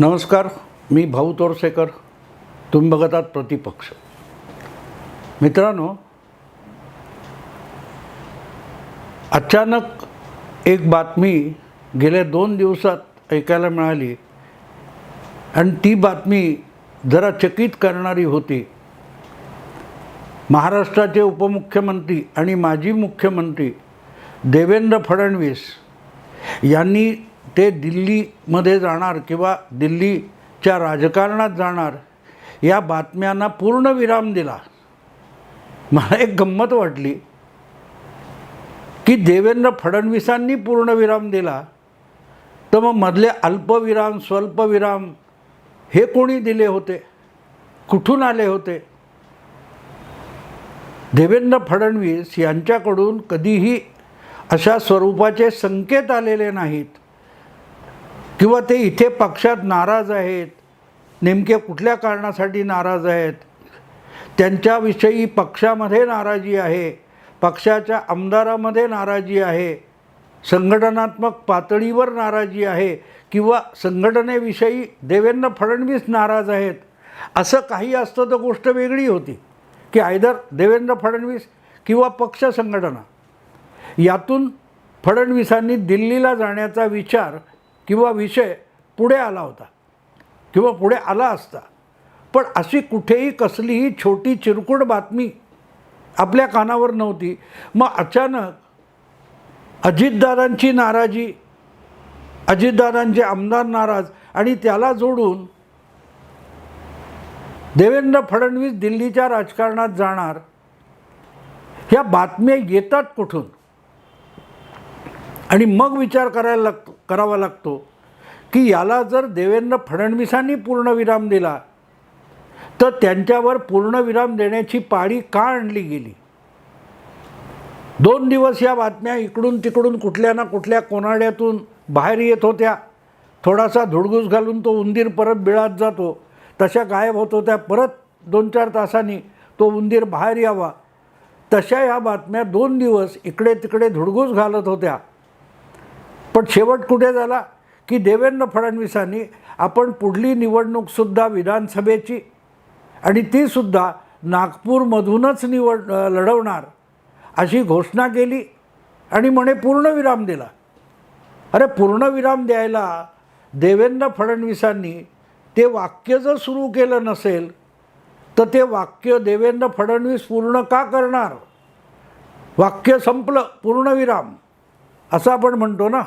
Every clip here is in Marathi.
नमस्कार, मी भाऊ तोरसेकर. तुम्ही बघत आहात प्रतिपक्ष. मित्रांनो, अचानक एक बातमी गेल्या 2 दिवसात ऐकायला मिळाली आणि ती बातमी जरा चकित करणारी होती. महाराष्ट्राचे उपमुख्यमंत्री आणि माजी मुख्यमंत्री देवेंद्र फडणवीस यांनी ते दिल्लीमध्ये जाणार किंवा दिल्लीच्या राजकारणात जाणार या बातम्यांना पूर्ण विराम दिला. मला एक गंमत वाटली की देवेंद्र फडणवीसांनी पूर्ण विराम दिला, तर मग मधले अल्पविराम स्वल्पविराम हे कोणी दिले होते, कुठून आले होते? देवेंद्र फडणवीस यांच्याकडून कधीही अशा स्वरूपाचे संकेत आलेले नाहीत किंवा ते इथे पक्षात नाराज आहेत, नेमके कुठल्या कारणासाठी नाराज आहेत, त्यांच्याविषयी पक्षामध्ये नाराजी आहे, पक्षाच्या आमदारामध्ये नाराजी आहे, संघटनात्मक पातळीवर नाराजी आहे किंवा संघटनेविषयी देवेंद्र फडणवीस नाराज आहेत, असं काही असतं तर गोष्ट वेगळी होती की आयदर देवेंद्र फडणवीस किंवा पक्ष संघटना यातून फडणवीसांनी दिल्लीला जाण्याचा विचार किंवा विषय पुढे आला होता किंवा पुढे आला असता. पण अशी कुठेही कसलीही छोटी चिरकुट बातमी आपल्या कानावर नव्हती. मग अचानक अजितदादांची नाराजी, अजितदादांचे आमदार नाराज आणि त्याला जोडून देवेंद्र फडणवीस दिल्लीच्या राजकारणात जाणार, ह्या बातम्या येतात कुठून? आणि मग विचार करावा लागतो की याला जर देवेंद्र फडणवीसांनी पूर्णविराम दिला तर त्यांच्यावर पूर्णविराम देण्याची पाळी का आणली गेली? 2 दिवस या बातम्या इकडून तिकडून कुठल्या ना कुठल्या कोनाड्यातून बाहेर येत होत्या. थोडासा धुडगूस घालून तो उंदीर परत बिळात जातो, तशा गायब होत होत्या. परत 2-4 तासांनी तो उंदीर बाहेर यावा, तशा या बातम्या 2 दिवस इकडे तिकडे धुडगूस घालत होत्या. पण शेवट कुठे झाला की देवेंद्र फडणवीसांनी आपण पुढली निवडणूकसुद्धा विधानसभेची आणि तीसुद्धा नागपूरमधूनच लढवणार अशी घोषणा केली आणि म्हणे पूर्णविराम दिला. अरे, पूर्णविराम द्यायला देवेंद्र फडणवीसांनी ते वाक्य जर सुरू केलं नसेल तर ते वाक्य देवेंद्र फडणवीस पूर्ण का करणार? वाक्य संपलं, पूर्णविराम असं आपण म्हणतो ना.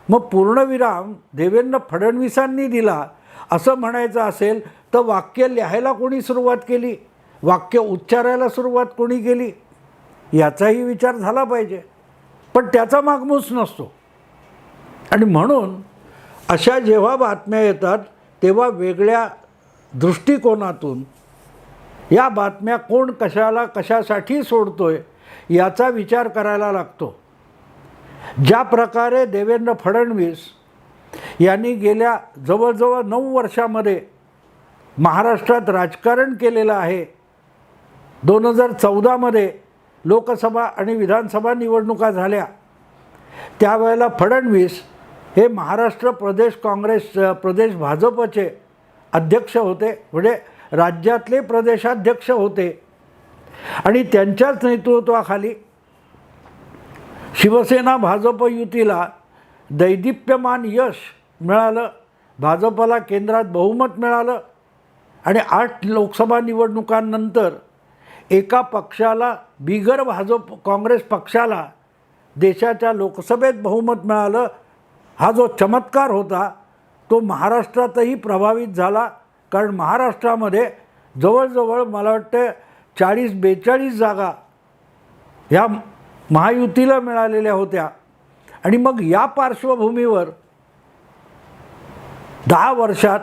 मग पूर्णविराम देवेंद्र फडणवीसांनी दिला असं म्हणायचं असेल तर वाक्य लिहायला कोणी सुरुवात केली, वाक्य उच्चारायला सुरुवात कोणी केली, याचाही विचार झाला पाहिजे. पण त्याचा मागमूस नसतो. आणि म्हणून अशा जेव्हा बातम्या येतात तेव्हा वेगळ्या दृष्टिकोनातून या बातम्या कोण कशाला कशासाठी सोडतोय याचा विचार करायला लागतो. ज्या प्रकारे देवेंद्र फडणवीस यांनी गेल्या जवळजवळ 9 वर्षामध्ये महाराष्ट्रात राजकारण केलेलं आहे. 2014मध्ये लोकसभा आणि विधानसभा निवडणुका झाल्या, त्यावेळेला फडणवीस हे महाराष्ट्र प्रदेश भाजपचे अध्यक्ष होते, म्हणजे राज्यातले प्रदेशाध्यक्ष होते. आणि त्यांच्याच नेतृत्वाखाली शिवसेना भाजप युतीला दैदिप्यमान यश मिळालं, भाजपला केंद्रात बहुमत मिळालं आणि 8 लोकसभा निवडणुकांनंतर एका पक्षाला, बिगर भाजप काँग्रेस पक्षाला देशाच्या लोकसभेत बहुमत मिळालं. हा जो चमत्कार होता तो महाराष्ट्रातही प्रभावित झाला, कारण महाराष्ट्रामध्ये जवळजवळ मला वाटतं 40-42 जागा ह्या महायुतीला मिळालेल्या होत्या. आणि मग या पार्श्वभूमीवर 10 वर्षात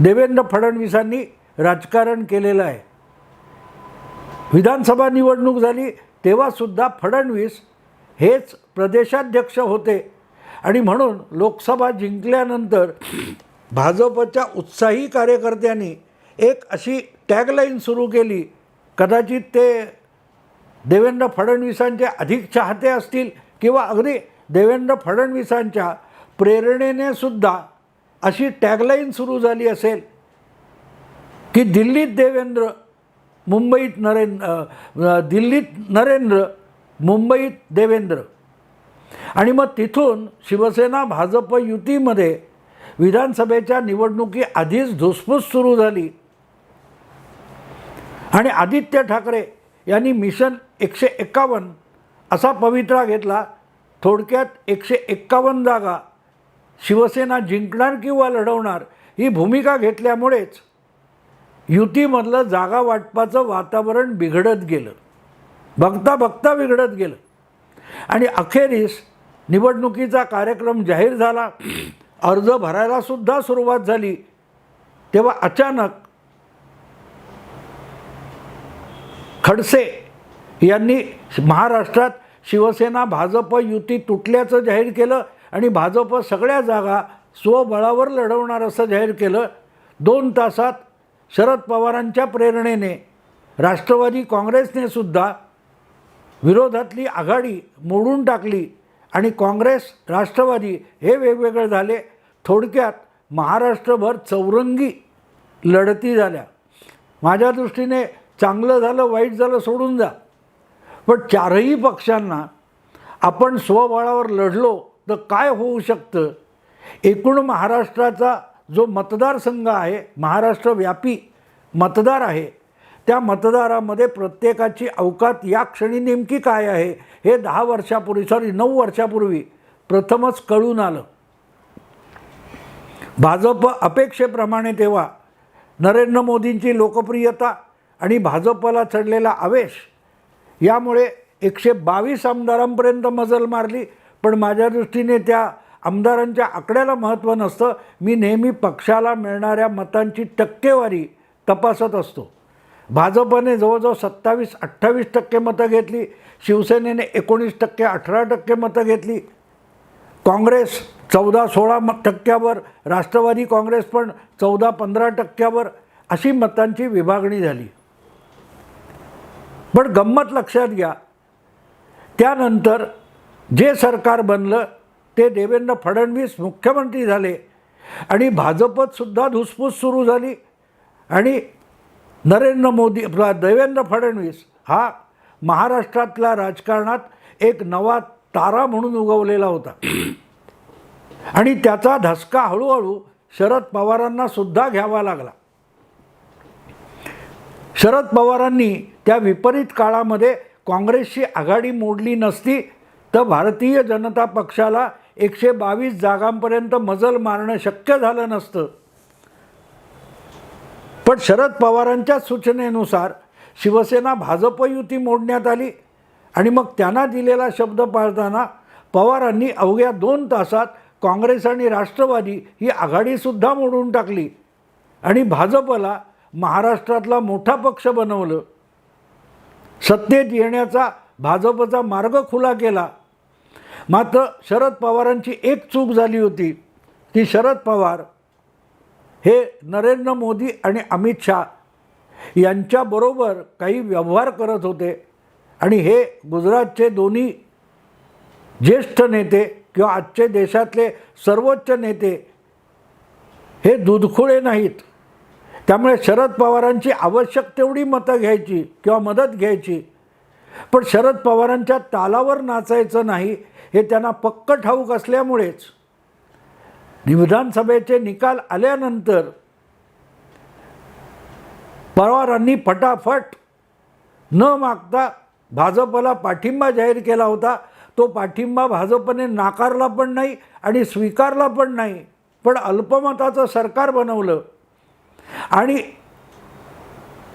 देवेंद्र फडणवीसांनी राजकारण केलेलं आहे. विधानसभा निवडणूक झाली तेव्हासुद्धा फडणवीस हेच प्रदेशाध्यक्ष होते. आणि म्हणून लोकसभा जिंकल्यानंतर भाजपच्या उत्साही कार्यकर्त्यांनी एक अशी टॅगलाईन सुरू केली, कदाचित ते देवेंद्र फडणवीसांचे अधिक चाहते असतील किंवा अगदी देवेंद्र फडणवीसांच्या प्रेरणेने सुद्धा अशी टॅगलाईन सुरू झाली असेल की दिल्लीत देवेंद्र, मुंबईत दिल्लीत नरेंद्र, मुंबईत देवेंद्र, आणि मग तिथून शिवसेना भाजप युतीमध्ये विधानसभेच्या निवडणुकी आधीच धुसफूस सुरू झाली आणि आदित्य ठाकरे यांनी मिशन 151 असा पवित्रा घेतला. थोडक्यात 151 जागा शिवसेना जिंकणार किंवा लढवणार ही भूमिका घेतल्यामुळेच युतीमधलं जागा वाटपाचं वातावरण बिघडत गेलं, बघता बघता बिघडत गेलं आणि अखेरीस निवडणुकीचा कार्यक्रम जाहीर झाला, अर्ज भरायला सुद्धा सुरुवात झाली. तेव्हा अचानक खडसे यांनी महाराष्ट्रात शिवसेना भाजप युती तुटल्याचं जाहीर केलं आणि भाजप सगळ्या जागा स्वबळावर लढवणार असं जाहीर केलं. 2 तासात शरद पवारांच्या प्रेरणेने राष्ट्रवादी काँग्रेसने सुद्धा विरोधातली आघाडी मोडून टाकली आणि काँग्रेस राष्ट्रवादी हे वेगवेगळे झाले. थोडक्यात महाराष्ट्रभर चौरंगी लढती झाल्या. माझ्या दृष्टीने चांगलं झालं वाईट झालं सोडून जा, पण चारही पक्षांना आपण स्वबळावर लढलो तर काय होऊ शकतं. एकूण महाराष्ट्राचा जो मतदारसंघ आहे, महाराष्ट्रव्यापी मतदार आहे, त्या मतदारामध्ये प्रत्येकाची अवकात या क्षणी नेमकी काय आहे हे 9 वर्षापूर्वी प्रथमच कळून आलं. भाजप अपेक्षेप्रमाणे तेव्हा नरेंद्र मोदींची लोकप्रियता आणि भाजपला चढलेला आवेश यामुळे 122 आमदारांपर्यंत मजल मारली. पण माझ्या दृष्टीने त्या आमदारांच्या आकड्याला महत्त्व नसतं. मी नेहमी पक्षाला मिळणाऱ्या मतांची टक्केवारी तपासत असतो. भाजपने जवळजवळ 27-28% मतं घेतली, शिवसेनेने 19%, 18% मतं घेतली, काँग्रेस 14-16%, राष्ट्रवादी काँग्रेस पण 14-15% अशी मतांची विभागणी झाली. पण गंमत लक्षात घ्या, त्यानंतर जे सरकार बनलं ते देवेंद्र फडणवीस मुख्यमंत्री झाले आणि भाजपत सुद्धा धुसफूस सुरू झाली आणि देवेंद्र फडणवीस हा महाराष्ट्रातल्या राजकारणात एक नवा तारा म्हणून उगवलेला होता आणि त्याचा धसका हळूहळू शरद पवारांना सुद्धा घ्यावा लागला. शरद पवारांनी त्या विपरीत काळामध्ये काँग्रेसची आघाडी मोडली नसती तर भारतीय जनता पक्षाला 122 जागांपर्यंत मजल मारणं शक्य झालं नसतं. पण शरद पवारांच्या सूचनेनुसार शिवसेना भाजप युती मोडण्यात आली आणि मग त्यांना दिलेला शब्द पाळताना पवारांनी अवघ्या 2 तासात काँग्रेस आणि राष्ट्रवादी ही आघाडीसुद्धा मोडून टाकली आणि भाजपला महाराष्ट्रातला मोठा पक्ष बनवलं. सत्तेत येण्याचा भाजपचा मार्ग खुला केला. मात्र शरद पवारांची एक चूक झाली होती की शरद पवार हे नरेंद्र मोदी आणि अमित शाह यांच्याबरोबर काही व्यवहार करत होते आणि हे गुजरातचे दोन्ही ज्येष्ठ नेते किंवा आजचे देशातले सर्वोच्च नेते हे दूधखुळे नाहीत. त्यामुळे शरद पवारांची आवश्यक तेवढी मतं घ्यायची किंवा मदत घ्यायची, पण शरद पवारांच्या तालावर नाचायचं नाही हे त्यांना पक्क ठाऊक असल्यामुळेच विधानसभेचे निकाल आल्यानंतर पवारांनी फटाफट न मागता भाजपला पाठिंबा जाहीर केला होता. तो पाठिंबा भाजपने नाकारला पण नाही आणि स्वीकारला पण नाही, पण अल्पमताचं सरकार बनवलं आणि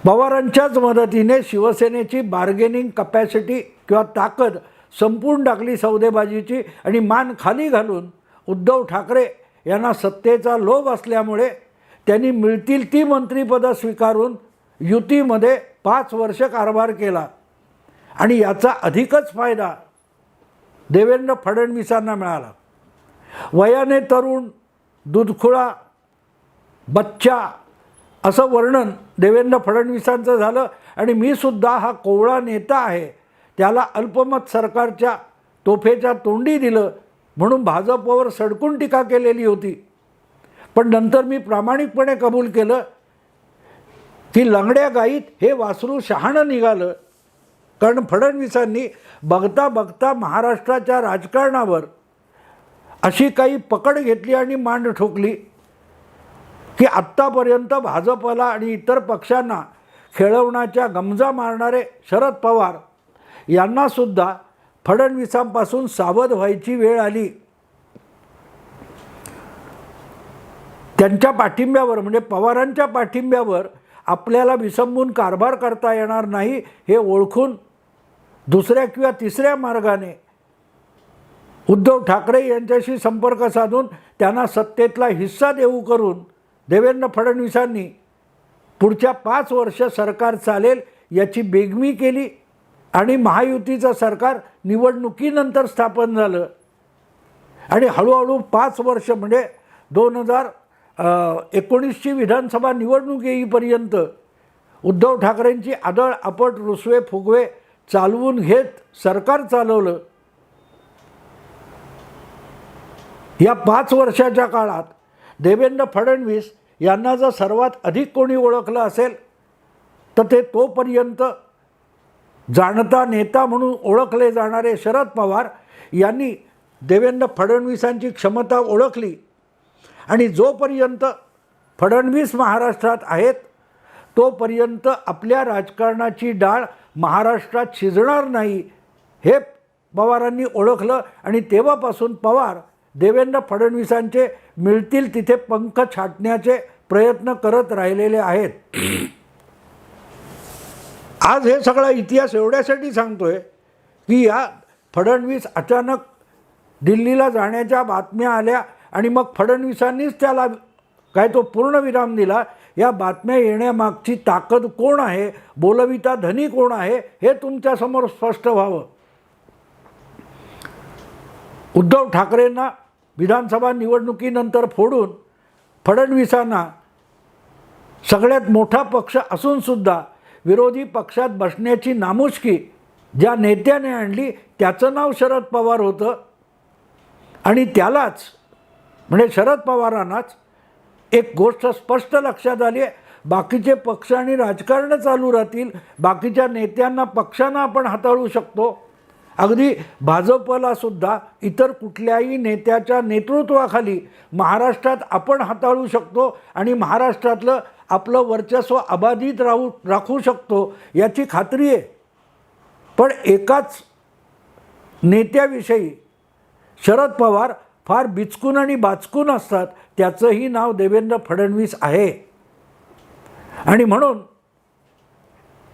पवारांच्याच मदतीने शिवसेनेची बार्गेनिंग कपॅसिटी किंवा ताकद संपून टाकली सौदेबाजीची आणि मान खाली घालून उद्धव ठाकरे यांना सत्तेचा लोभ असल्यामुळे त्यांनी मिळतील ती मंत्रिपदं स्वीकारून युतीमध्ये 5 वर्ष कारभार केला आणि याचा अधिकच फायदा देवेंद्र फडणवीसांना मिळाला. वयाने तरुण, दूधखुळा, बच्चा असं वर्णन देवेंद्र फडणवीसांचं झालं आणि मी सुद्धा हा कोवळा नेता आहे त्याला अल्पमत सरकारच्या तोफेच्या तोंडी दिलं म्हणून भाजपवर सडकून टीका केलेली होती. पण नंतर मी प्रामाणिकपणे कबूल केलं की लंगड्या गाईत हे वासरू शहाणं निघालं. कारण फडणवीसांनी बघता बघता महाराष्ट्राच्या राजकारणावर अशी काही पकड घेतली आणि मांड ठोकली की आत्तापर्यंत भाजपला आणि इतर पक्षांना खेळवण्याच्या गमजा मारणारे शरद पवार यांनासुद्धा फडणवीसांपासून सावध व्हायची वेळ आली. त्यांच्या पाठिंब्यावर म्हणजे पवारांच्या पाठिंब्यावर आपल्याला विसंबून कारभार करता येणार नाही हे ओळखून दुसऱ्या किंवा तिसऱ्या मार्गाने उद्धव ठाकरे यांच्याशी संपर्क साधून त्यांना सत्तेतला हिस्सा देऊ करून देवेंद्र फडणवीसांनी पुढच्या 5 वर्ष सरकार चालेल याची बेगमी केली आणि महायुतीचं सरकार निवडणुकीनंतर स्थापन झालं. आणि हळूहळू 5 वर्ष म्हणजे 2019ची विधानसभा निवडणूक येईपर्यंत उद्धव ठाकरेंची आदळ आपट रुसवे फुगवे चालवून घेत सरकार चालवलं. या 5 वर्षाच्या काळात देवेंद्र फडणवीस यांना जर सर्वात अधिक कोणी ओळखलं असेल तर ते तोपर्यंत जाणता नेता म्हणून ओळखले जाणारे शरद पवार यांनी देवेंद्र फडणवीसांची क्षमता ओळखली. आणि जोपर्यंत फडणवीस महाराष्ट्रात आहेत तोपर्यंत आपल्या राजकारणाची डाळ महाराष्ट्रात शिजणार नाही हे पवारांनी ओळखलं. आणि तेव्हापासून पवार देवेंद्र फडणवीसांचे मिळतील तिथे पंख छाटण्याचे प्रयत्न करत राहिलेले आहेत. आज हे सगळा इतिहास एवढ्यासाठी सांगतोय की या फडणवीस अचानक दिल्लीला जाण्याच्या बातम्या आल्या आणि मग फडणवीसांनीच त्याला काय तो पूर्णविराम दिला. या बातम्या येण्यामागची ताकद कोण आहे, बोलविता धनी कोण आहे हे तुमच्यासमोर स्पष्ट व्हावं. उद्धव ठाकरेंना विधानसभा निवडणुकीनंतर फोडून फडणवीसांना सगळ्यात मोठा पक्ष असूनसुद्धा विरोधी पक्षात बसण्याची नामुष्की ज्या नेत्याने आणली त्याचं नाव शरद पवार होतं. आणि त्यालाच म्हणजे शरद पवारांनाच एक गोष्ट स्पष्ट लक्षात आली आहे, बाकीचे पक्ष आणि राजकारण चालू राहतील, बाकीच्या नेत्यांना पक्षांना आपण हाताळू शकतो, अगदी भाजपला सुद्धा इतर कुठल्याही नेत्याच्या नेतृत्वाखाली महाराष्ट्रात आपण हाताळू शकतो आणि महाराष्ट्रातलं आपलं वर्चस्व अबाधित राखू शकतो याची खात्री आहे. पण एकाच नेत्याविषयी शरद पवार फार बिचकून आणि बाचकून असतात, त्याचंही नाव देवेंद्र फडणवीस आहे. आणि म्हणून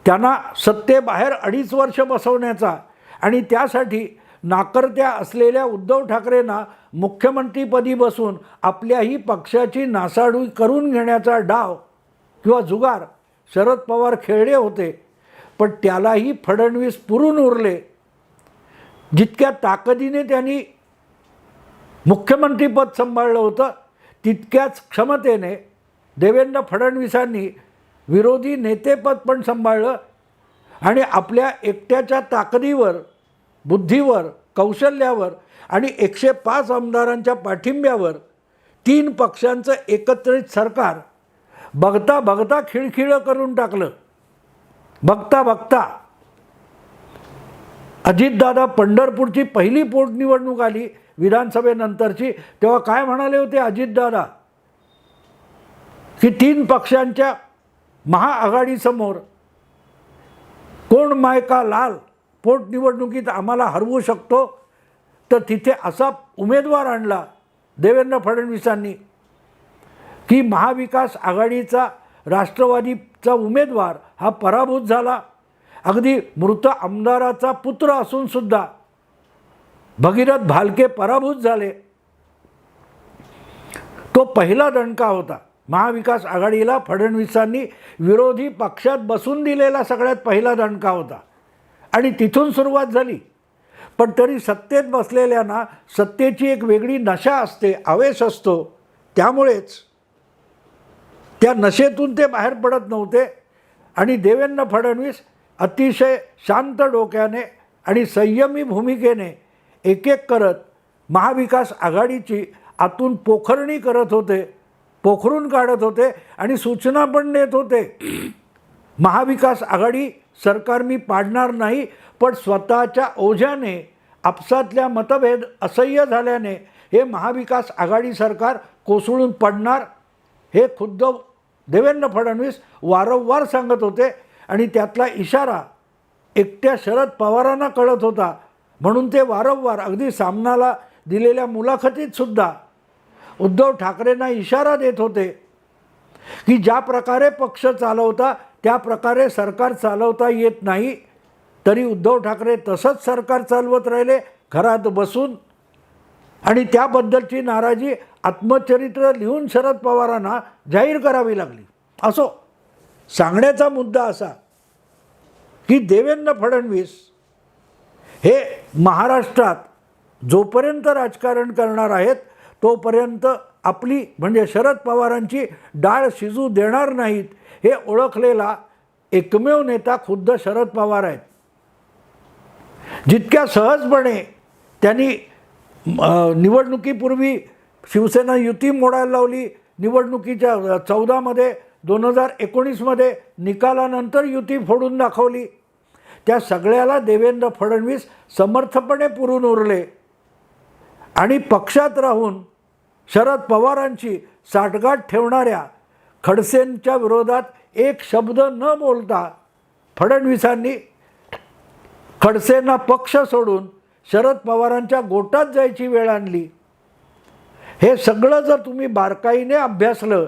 त्यांना सत्तेबाहेर 2.5 वर्ष बसवण्याचा आणि त्यासाठी नाकर्त्या असलेल्या उद्धव ठाकरेंना मुख्यमंत्रीपदी बसून आपल्याही पक्षाची नासाडी करून घेण्याचा डाव किंवा जुगार शरद पवार खेळले होते. पण त्यालाही फडणवीस पुरून उरले. जितक्या ताकदीने त्यांनी मुख्यमंत्रीपद सांभाळलं होतं तितक्याच क्षमतेने देवेंद्र फडणवीसांनी विरोधी नेतेपद पण सांभाळलं. आणि आपल्या एकट्याच्या ताकदीवर, बुद्धीवर, कौशल्यावर आणि 105 आमदारांच्या पाठिंब्यावर 3 पक्षांचं एकत्रित सरकार बघता बघता खिळखिळं करून टाकलं. बघता बघता अजितदादा पंढरपूरची पहिली पोटनिवडणूक आली विधानसभेनंतरची, तेव्हा काय म्हणाले होते अजितदादा की 3 पक्षांच्या महाआघाडीसमोर कोण मायका लाल पोटनिवडणुकीत आम्हाला हरवू शकतो. तर तिथे असा उमेदवार आणला देवेंद्र फडणवीसांनी की महाविकास आघाडीचा राष्ट्रवादीचा उमेदवार हा पराभूत झाला. अगदी मृत आमदाराचा पुत्र असूनसुद्धा भगीरथ भालके पराभूत झाले. तो पहिला दणका होता. महाविकास आघाडीला फडणवीसांनी विरोधी पक्षात बसून दिलेला सगळ्यात पहिला दणका होता. आणि तिथून सुरुवात झाली. पण तरी सत्तेत बसलेल्यांना सत्तेची एक वेगळी नशा असते, आवेश असतो. त्यामुळेच त्या नशेतून ते बाहेर पडत नव्हते. आणि देवेंद्र फडणवीस अतिशय शांत डोक्याने आणि संयमी भूमिकेने एक एक करत महाविकास आघाडीची आतून पोखरणी करत होते. पोखरून काढत होते आणि सूचना पण देत होते. महाविकास आघाडी सरकार मी पाडणार नाही, पण स्वतःच्या ओझ्याने आपसातल्या मतभेद असह्य झाल्याने हे महाविकास आघाडी सरकार कोसळून पडणार, हे खुद्द देवेंद्र फडणवीस वारंवार सांगत होते. आणि त्यातला इशारा एकट्या शरद पवारांना कळत होता, म्हणून ते वारंवार अगदी सामनाला दिलेल्या मुलाखतीत सुद्धा उद्धव ठाकरेंना इशारा देत होते की ज्या प्रकारे पक्ष चालवता त्या प्रकारे सरकार चालवता येत नाही. तरी उद्धव ठाकरे तसंच सरकार चालवत राहिले घरात बसून. आणि त्याबद्दलची नाराजी आत्मचरित्र लिहून शरद पवारांना जाहीर करावी लागली. असो, सांगण्याचा मुद्दा असा की देवेंद्र फडणवीस हे महाराष्ट्रात जोपर्यंत राजकारण करणार आहेत तोपर्यंत आपली म्हणजे शरद पवारांची डाळ शिजू देणार नाहीत, हे ओळखलेला एकमेव नेता खुद्द शरद पवार आहेत. जितक्या सहजपणे त्यांनी निवडणुकीपूर्वी शिवसेना युती मोडायला लावली, निवडणुकीच्या 14मध्ये 2019मध्ये निकालानंतर युती फोडून दाखवली, त्या सगळ्याला देवेंद्र फडणवीस समर्थपणे पुरून उरले. आणि पक्षात राहून शरद पवारांची साठगाठ ठेवणाऱ्या खडसेंच्या विरोधात एक शब्द न बोलता फडणवीसांनी खडसेंना पक्ष सोडून शरद पवारांच्या गोटात जायची वेळ आणली. हे सगळं जर तुम्ही बारकाईने अभ्यासलं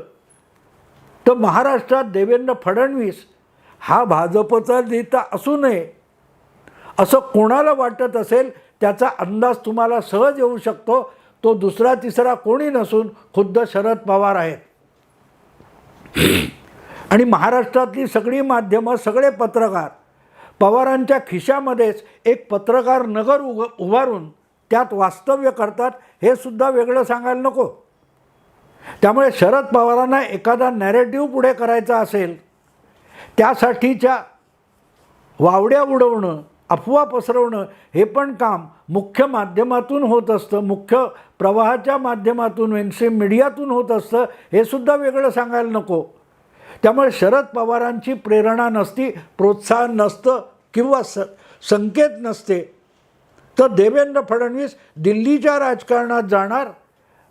तर महाराष्ट्रात देवेंद्र फडणवीस हा भाजपचा नेता असू नये असं कोणाला वाटत असेल त्याचा अंदाज तुम्हाला सहज येऊ शकतो. तो दुसरा तिसरा कोणी नसून खुद्द शरद पवार आहेत. आणि महाराष्ट्रातली सगळी माध्यमं, सगळे पत्रकार पवारांच्या खिशामध्येच एक पत्रकार नगर उभारून त्यात वास्तव्य करतात, हे सुद्धा वेगळं सांगायला नको. त्यामुळे शरद पवारांना एखादा नॅरेटिव्ह पुढे करायचा असेल त्यासाठीच्या वावड्या उडवणं, अफवा पसरवणं हे पण काम मुख्य माध्यमातून होत असतं, मुख्य प्रवाहाच्या माध्यमातून मेनस्ट्रीम मीडियातून होत असतं, हे सुद्धा वेगळं सांगायला नको. त्यामुळे शरद पवारांची प्रेरणा नसती, प्रोत्साहन नसतं किंवा संकेत नसते तर देवेंद्र फडणवीस दिल्लीच्या राजकारणात जाणार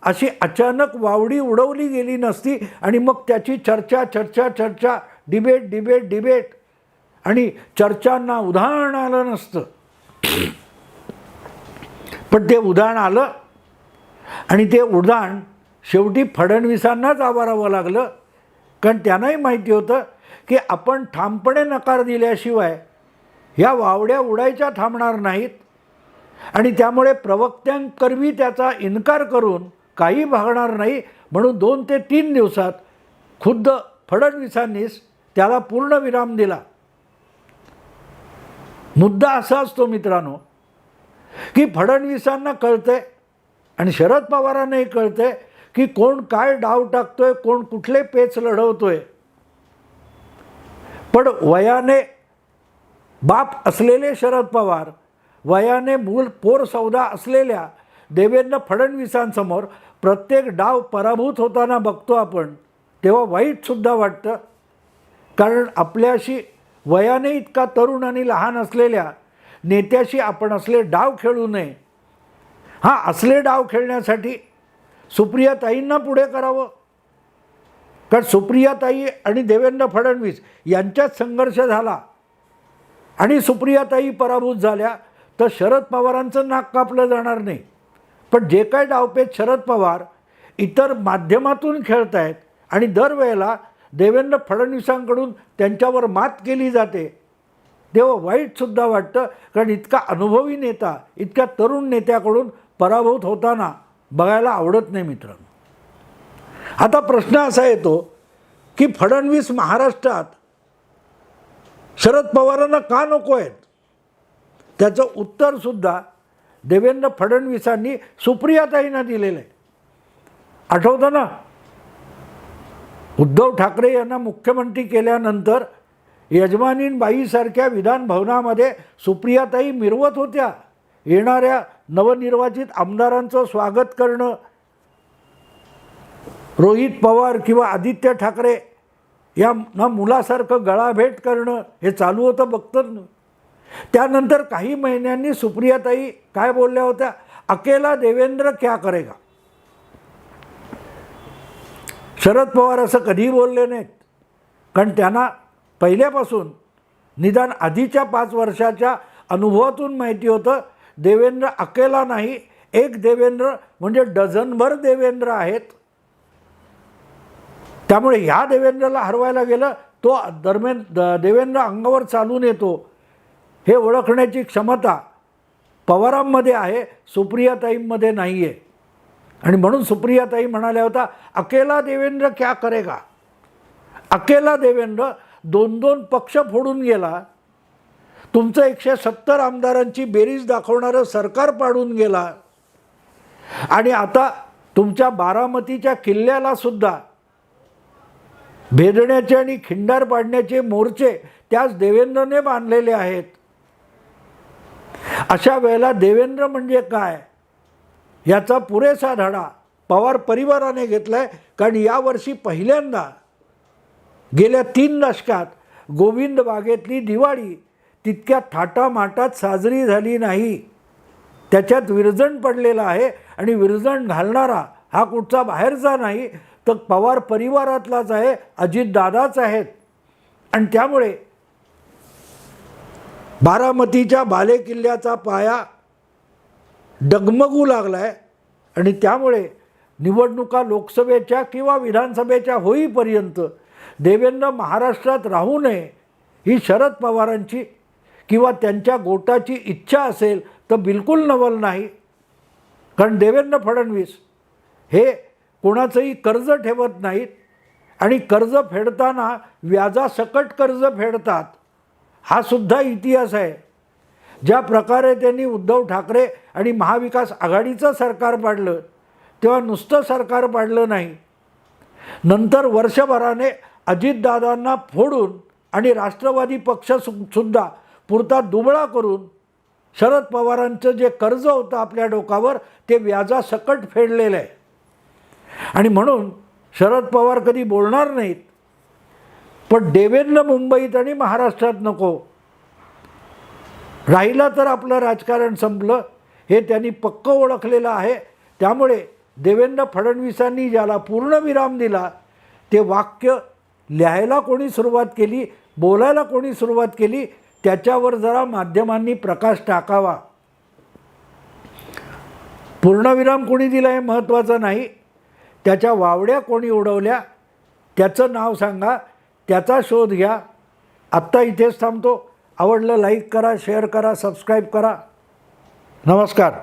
अशी अचानक वावडी उडवली गेली नसती. आणि मग त्याची चर्चा डिबेट आणि चर्चांना उधाण आलं नसतं. पण ते उधाण आलं आणि ते उधाण शेवटी फडणवीसांनाच आवारावं लागलं, कारण त्यांनाही माहिती होतं की आपण ठामपणे नकार दिल्याशिवाय ह्या वावड्या उडायच्या थांबणार नाहीत. आणि त्यामुळे प्रवक्त्यांकरवी त्याचा इन्कार करून काही भागणार नाही, म्हणून 2 ते 3 दिवसात खुद्द फडणवीसांनीच त्याला पूर्ण विराम दिला. मुद्दा असा असतो मित्रांनो की फडणवीसांना कळते आणि शरद पवारांनाही कळते की कोण काय डाव टाकतोय, कोण कुठले पेच लढवतोय. पण वयाने बाप असलेले शरद पवार, वयाने मूळ पोर सौदा असलेल्या देवेंद्र फडणवीसांसमोर प्रत्येक डाव पराभूत होताना बघतो आपण, तेव्हा वाईटसुद्धा वाटतं. कारण आपल्याशी वयाने इतका तरुण आणि लहान असलेल्या नेत्याशी आपण असले डाव खेळू नये. हां, असले डाव खेळण्यासाठी सुप्रियाताईंना पुढे करावं, कारण सुप्रियाताई आणि देवेंद्र फडणवीस यांच्यात संघर्ष झाला आणि सुप्रियाताई पराभूत झाल्या तर शरद पवारांचं नाक कापलं जाणार नाही. पण जे काय डावपेच शरद पवार इतर माध्यमातून खेळत आहेत आणि दरवेळेला देवेंद्र फडणवीसांकडून त्यांच्यावर मात केली जाते, तेव्हा वाईटसुद्धा वाटतं. कारण इतका अनुभवी नेता इतक्या तरुण नेत्याकडून पराभूत होताना बघायला आवडत नाही मित्रांनो. आता प्रश्न असा येतो की फडणवीस महाराष्ट्रात शरद पवारांना का नको आहेत? त्याचं उत्तरसुद्धा देवेंद्र फडणवीसांनी सुप्रियाताईंना दिलेलं आहे. आठवतं ना, उद्धव ठाकरे यांना मुख्यमंत्री केल्यानंतर यजमानीबाईसारख्या विधानभवनामध्ये सुप्रियाताई मिरवत होत्या. येणाऱ्या नवनिर्वाचित आमदारांचं स्वागत करणं, रोहित पवार किंवा आदित्य ठाकरे या ना मुलासारखं गळाभेट करणं हे चालू होतं बघतं ना. त्यानंतर काही महिन्यांनी सुप्रियाताई काय बोलल्या होत्या, अकेला देवेंद्र क्या करेगा. शरद पवार असं कधीही बोलले नाहीत, कारण त्यांना पहिल्यापासून निदान आधीच्या 5 वर्षाच्या अनुभवातून माहिती होतं देवेंद्र अकेला नाही, एक देवेंद्र म्हणजे डझनभर देवेंद्र आहेत. त्यामुळे ह्या देवेंद्रला हरवायला गेलं तो दरम्यान देवेंद्र अंगावर चालून येतो हे ओळखण्याची क्षमता पवारांमध्ये आहे, सुप्रियाताईंमध्ये नाही आहे. आणि म्हणून सुप्रियाताई म्हणाल्या होता अकेला देवेंद्र क्या करेगा. अकेला देवेंद्र 2-2 पक्ष फोडून गेला, तुमचं 170 आमदारांची बेरीज दाखवणारं सरकार पाडून गेला, आणि आता तुमच्या बारामतीच्या किल्ल्याला सुद्धा भेदण्याचे आणि खिंडार पाडण्याचे मोर्चे त्याच देवेंद्रने बांधलेले आहेत. अशा वेळेला देवेंद्र म्हणजे काय याचा पुरेसा धडा पवार परिवाराने घेतलाय. कारण यावर्षी पहिल्यांदा गेल्या 3 दशकात गोविंद बागेतली दिवाळी तितक्या थाटामाटात साजरी झाली नाही. त्याच्यात विरजण पडलेलं आहे, आणि विरजण घालणारा हा कुठचा बाहेरचा नाही तर पवार परिवारातलाच आहे, अजितदादाच आहेत. आणि त्यामुळे बारामतीच्या बालेकिल्ल्याचा पाया डगमगू लागला आहे. आणि त्यामुळे निवडणुका लोकसभेच्या किंवा विधानसभेच्या होईपर्यंत देवेंद्र महाराष्ट्रात राहू नये ही शरद पवारांची किंवा त्यांच्या गोटाची इच्छा असेल तर बिलकुल नवल नाही. कारण देवेंद्र फडणवीस हे कोणाचंही कर्ज ठेवत नाहीत, आणि कर्ज फेडताना व्याजासकट कर्ज फेडतात. हा सुद्धा इतिहास आहे. ज्या प्रकारे त्यांनी उद्धव ठाकरे आणि महाविकास आघाडीचं सरकार पाडलं तेव्हा नुसतं सरकार पाडलं नाही, नंतर वर्षभराने अजितदादांना फोडून आणि राष्ट्रवादी पक्षसुद्धा पुरता दुबळा करून शरद पवारांचं जे कर्ज होतं आपल्या डोकावर ते व्याजासकट फेडलेलं आहे. आणि म्हणून शरद पवार कधी बोलणार नाहीत, पण देवेंद्र मुंबईत आणि महाराष्ट्रात नको. राहिला तर आपलं राजकारण संपलं हे त्यांनी पक्क ओळखलेलं आहे. त्यामुळे देवेंद्र फडणवीसांनी ज्याला पूर्णविराम दिला ते वाक्य लिहायला कोणी सुरुवात केली, बोलायला कोणी सुरुवात केली, त्याच्यावर जरा माध्यमांनी प्रकाश टाकावा. पूर्णविराम कोणी दिला हे महत्त्वाचं नाही, त्याच्या वावड्या कोणी उडवल्या त्याचं नाव सांगा, त्याचा शोध घ्या. आत्ता इथेच थांबतो. आवडलं लाईक करा, शेअर करा, सबस्क्राईब करा. नमस्कार.